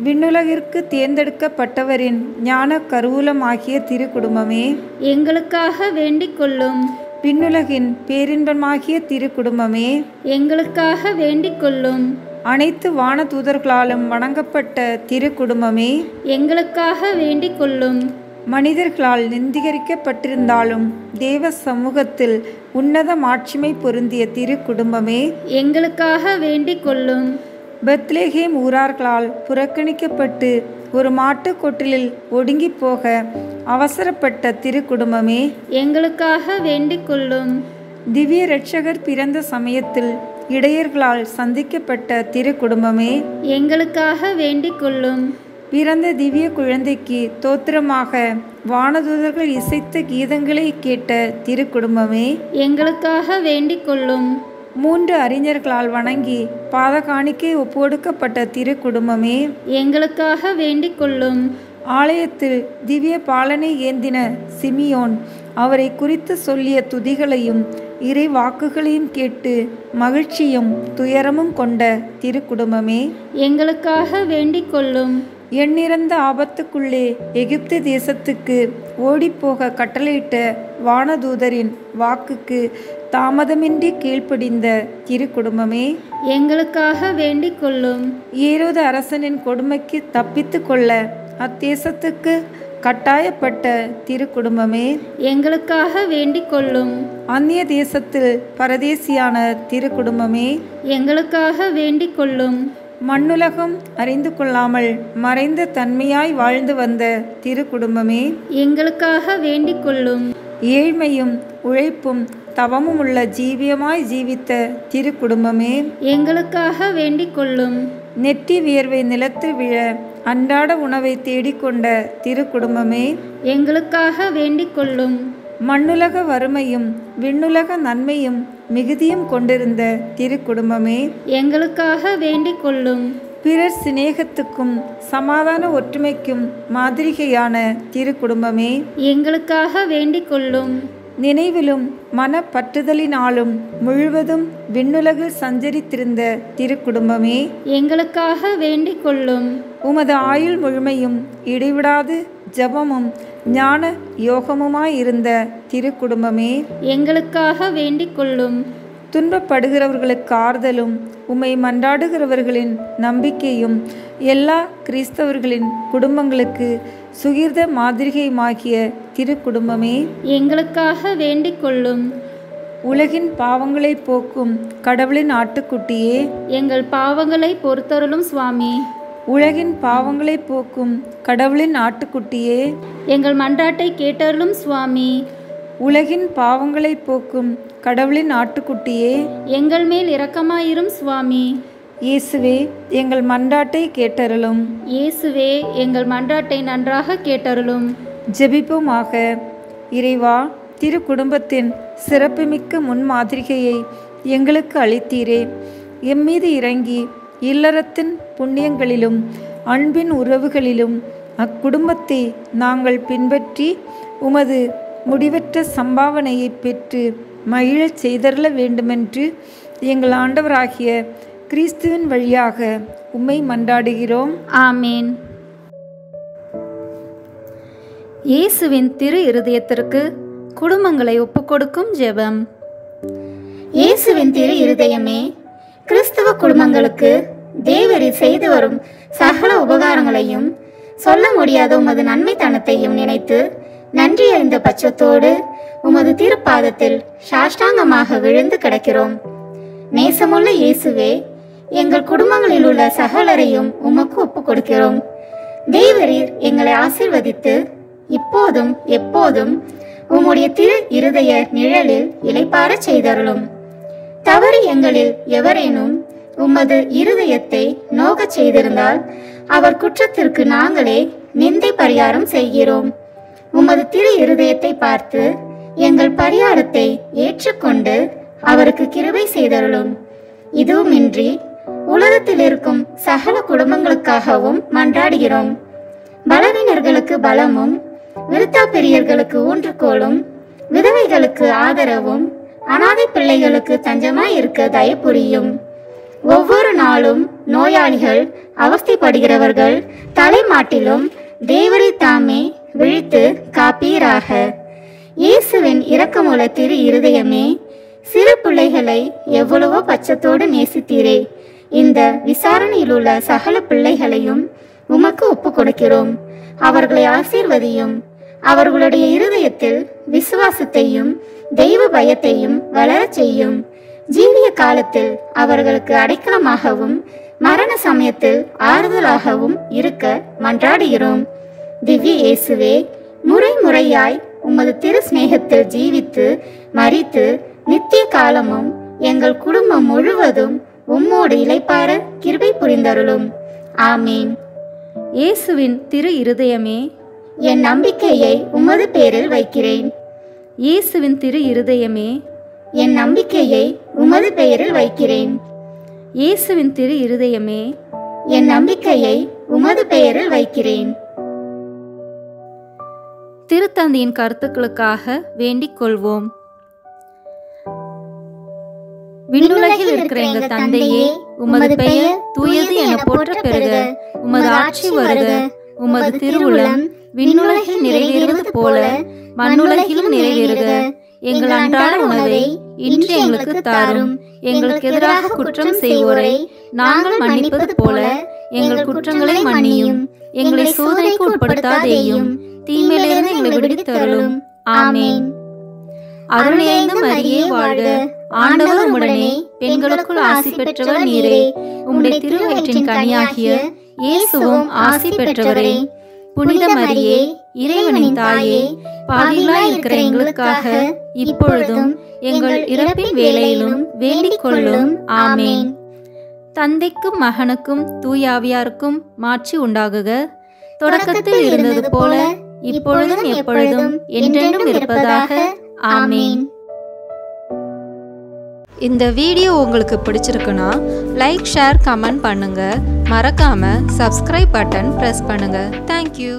விண்ணுலகிற்கு தேர்ந்தெடுக்கப்பட்டவரின் ஞான கருவூலமாகிய திருக்குடும்பமே, எங்களுக்காக வேண்டிக் கொள்ளும். விண்ணுலகின் பேரின்பமாகிய திரு குடும்பமே, எங்களுக்காக வேண்டிக் கொள்ளும். அனைத்து வானதூதர்களாலும் வணங்கப்பட்ட திரு குடும்பமே, எங்களுக்காக வேண்டிக் கொள்ளும். மனிதர்களால் நிந்திகரிக்கப்பட்டிருந்தாலும் தேவ சமூகத்தில் உன்னத மாட்சிமை பொருந்திய திரு குடும்பமே, எங்களுக்காக வேண்டிக் கொள்ளும். பெத்லேஹேம் ஊரார்களால் புறக்கணிக்கப்பட்டு ஒரு மாட்டுக் கொட்டிலில் ஒடுங்கி போக அவசரப்பட்ட திரு குடும்பமே, எங்களுக்காக வேண்டிக் கொள்ளும். திவ்ய இரட்சகர் பிறந்த சமயத்தில் இடையர்களால் சந்திக்கப்பட்ட திரு குடும்பமே, எங்களுக்காக வேண்டிக் கொள்ளும். பிறந்த திவ்ய குழந்தைக்கு தோத்திரமாக வானதூதர்கள் இசைத்த கீதங்களை கேட்ட திரு குடும்பமே, எங்களுக்காக வேண்டிக் கொள்ளும். 3 அறிஞர்களால் வணங்கி பாத காணிக்கை ஒப்புக்கொடுக்கப்பட்ட திரு குடும்பமே, எங்களுக்காக வேண்டிக் கொள்ளும். ஆலயத்தில் திவ்ய பாலனை ஏந்தின சிமியோன் அவரை குறித்து சொல்லிய துதிகளையும் இறை வாக்குகளையும் கேட்டு மகிழ்ச்சியும் துயரமும் கொண்ட திரு குடும்பமே, எங்களுக்காக வேண்டிக் கொள்ளும். எண்ணிறந்த ஆபத்துக்குள்ளே எகிப்து தேசத்துக்கு ஓடிப்போக கட்டளையிட்ட வானதூதரின் வாக்குக்கு தாமதமின்றி கீழ்ப்படிந்த திரு குடும்பமே, எங்களுக்காக வேண்டிக் கொள்ளும். ஏரோது அரசனின் கொடுமைக்கு தப்பித்து கொள்ள அத்தேசத்துக்கு கட்டாயப்பட்ட திரு குடும்பமே, எங்களுக்காக வேண்டிக் கொள்ளும். அந்நிய தேசத்தில் பரதேசியான திரு குடும்பமே, எங்களுக்காக வேண்டிக் கொள்ளும். மண்ணுலகம் அறிந்து கொள்ளாமல் மறைந்த தன்மையாய் வாழ்ந்து வந்த திரு குடும்பமே, எங்களுக்காக வேண்டிக் கொள்ளும். ஏழ்மையும் உழைப்பும் தவமும் உள்ள ஜீவியமாய் ஜீவித்த திரு குடும்பமே, எங்களுக்காக வேண்டிக் கொள்ளும். நெற்றி வியர்வை நிலத்தில் விழ அன்றாட உணவை தேடிக்கொண்ட திரு குடும்பமே, எங்களுக்காக வேண்டிக் கொள்ளும். மண்ணுலக வறுமையும் விண்ணுலக நன்மையும் மிகுதியும் கொண்டிருந்த திரு குடும்பமே, எங்களுக்காக வேண்டிக் கொள்ளும். பிறர் சிநேகத்துக்கும் சமாதான ஒற்றுமைக்கும் மாதிரிகையான திரு குடும்பமே, எங்களுக்காக வேண்டிக் கொள்ளும். நினைவிலும் மனப்பற்றுதலினாலும் முழுவதும் விண்ணுலகில் சஞ்சரித்திருந்த திரு குடும்பமே, எங்களுக்காக வேண்டிக் கொள்ளும். உமது ஆயுள் முழுமையும் இடைவிடாது ஜபமும் ஞான யோகமுமாயிருந்த திரு குடும்பமே, எங்களுக்காக வேண்டிக் கொள்ளும். துன்பப்படுகிறவர்களுக்கு ஆறுதலும் உம்மை மன்றாடுகிறவர்களின் நம்பிக்கையும் எல்லா கிறிஸ்தவர்களின் குடும்பங்களுக்கு சுகிர்த மாதிரிகையுமாகிய திரு குடும்பமே, எங்களுக்காக வேண்டிக் கொள்ளும். உலகின் பாவங்களை போக்கும் கடவுளின் ஆட்டுக்குட்டியே, எங்கள் பாவங்களை பொறுத்தருளும் சுவாமி. உலகின் பாவங்களை போக்கும் கடவுளின் ஆட்டுக்குட்டியே, எங்கள் மன்றாட்டை கேட்டருளும் சுவாமி. உலகின் பாவங்களை போக்கும் கடவுளின் ஆட்டுக்குட்டியே, எங்கள் மேல் இரக்கமாயிரும் சுவாமி. இயேசுவே எங்கள் மன்றாட்டை கேட்டருளும். இயேசுவே எங்கள் மன்றாட்டை நன்றாக கேட்டருளும். ஜெபிப்போமாக. இறைவா, திரு குடும்பத்தின் சிறப்புமிக்க முன்மாதிரிகையை எங்களுக்கு அளித்தீரே. எம்மீது இறங்கி இல்லறத்தின் புண்ணியங்களிலும் அன்பின் உறவுகளிலும் அக்குடும்பத்தை நாங்கள் பின்பற்றி உமது முடிவற்ற சம்பாவனையை பெற்று மகிழச் செய்தருள வேண்டுமென்று எங்கள் ஆண்டவராகிய கிறிஸ்துவின் வழியாக உம்மை மன்றாடுகிறோம். ஆமேன். இயேசுவின் திரு இருதயத்திற்கு குடும்பங்களை ஒப்புக்கொடுக்கும் ஜெபம். இயேசுவின் திரு இருதயமே, கிறிஸ்தவ குடும்பங்களுக்கு தேவரீர் செய்து வரும் சகல உபகாரங்களையும் சொல்ல முடியாத உமது நன்மைத்தனத்தையும் நினைத்து நன்றி அறிந்த பட்சத்தோடு உமது திருப்பாதத்தில் சாஷ்டாங்கமாக விழுந்து கிடக்கிறோம். நேசமுள்ள இயேசுவே, எங்கள் குடும்பங்களில் உள்ள சகலரையும் உமக்கு ஒப்பு கொடுக்கிறோம். தேவரீர் எங்களை ஆசீர்வதித்து இப்போதும் எப்போதும் உம்முடைய திரு இருதய நிழலில் இளைப்பார செய்தருளும். தவறு எங்களில் எவரேனும் உமது இருதயத்தை நோகச் செய்திருந்தால் அவர் குற்றத்திற்கு நாங்களே நிந்தை பரிகாரம் செய்கிறோம். உமது திரு இருதயத்தை பார்த்து எங்கள் பரிகாரத்தை ஏற்றுக்கொண்டு அவருக்கு கிருபை செய்தருளும். இதுவுமின்றி உலகத்தில் இருக்கும் சகல குடும்பங்களுக்காகவும் மன்றாடுகிறோம். பலவீனர்களுக்கு பலமும், விருத்தாப்பிரியர்களுக்கு ஊன்றுகோலும், விதவைகளுக்கு ஆதரவும், அனாதை பிள்ளைகளுக்கு தஞ்சமாய் இருக்க தயப்புரியும். ஒவ்வொரு நாளும் நோயாளிகள், அவஸ்தைப்படுகிறவர்கள் தலைமாட்டிலும் தேவரை தாமே விழித்து காப்பீராக. இயேசுவின் இரக்கமுள்ள திரு இருதயமே, சிறு பிள்ளைகளை எவ்வளவோ பட்சத்தோடு நேசித்தீரே. இந்த விசாரணையில் உள்ள சகல பிள்ளைகளையும் உமக்கு ஒப்பு கொடுக்கிறோம். அவர்களை ஆசீர்வதியும். அவர்களுடைய இருதயத்தில் விசுவாசத்தையும் தெய்வ பயத்தையும் வளரச் செய்யும். ஜீவிய காலத்தில் அவர்களுக்கு அடைக்கலமாகவும் மரண சமயத்தில் ஆறுதலாகவும் இருக்க மன்றாடுகிறோம். திவ்ய இயேசுவே, முறை முறையாய் உமது திரு சிநேகத்தில் ஜீவித்து மரித்து நித்திய காலமும் எங்கள் குடும்பம் முழுவதும் உம்மோடு இளைப்பாற கிருபை புரிந்தருளும். ஆமீன். இயேசுவின் திரு இருதயமே, என் நம்பிக்கையை உமது பேரில் வைக்கிறேன். இயேசுவின் திரு இருதயமே, என் நம்பிக்கையை உமது பெயரில் வைக்கிறேன். இயேசுவின் திரு இருதயமே, என் நம்பிக்கையை உமது பெயரில் வைக்கிறேன். திருத்தந்தையின் கருத்துக்களுக்காக வேண்டிக் கொள்வோம். விண்ணுலகில் இருக்கிற எங்கள் தந்தையே, உமது பெயர் தூயது என போற்ற பெறுக. உமது ஆட்சி வருக. உமது திருவுளம் விண்ணுலகில் நிறைவேறுவது போல மண்ணுலகிலும் நிறைவேறுக. எங்கள் அன்றாட உணவை இன்று எங்களுக்கு தாரும். எங்களுக்கு எதிராக குற்றம் செய்வோரை நாங்கள் மன்னிப்பது போல எங்கள் குற்றங்களை மன்னியும். எங்களை சோதனைக்கு உட்படுத்தாதேயும், தீமையிலிருந்து எங்களை விடுவித்தருளும். ஆமீன். அருள் நிறைந்த மரியே வாழ்க. ஆண்டவர் உம்முடனே, பெண்களுக்குள் ஆசி பெற்றவர் நீரே. உம்முடைய திருவயிற்றின் கனியாகிய இயேசுவும் ஆசி பெற்றவரே. புனித மரியே, இறைவனின் தாயே, பாவிகளாய் இருக்கிற எங்களுக்காக இப்பொழுதும் எங்கள் இறப்பின் வேளையிலும் வேண்டிக் கொள்ளும். ஆமீன். தந்தைக்கும் மகனுக்கும் தூயாவியாருக்கும் மாட்சி உண்டாகுக. தொடக்கத்தில் இருந்தது போல இப்பொழுதும் எப்பொழுதும் என்றென்றும் இருப்பதாக. ஆமீன். இந்த வீடியோ உங்களுக்கு பிடிச்சிருக்குன்னா லைக், ஷேர், கமெண்ட் பண்ணுங்க. மறக்காம சப்ஸ்கிரைப் பட்டன் பிரஸ் பண்ணுங்க. தேங்க்யூ.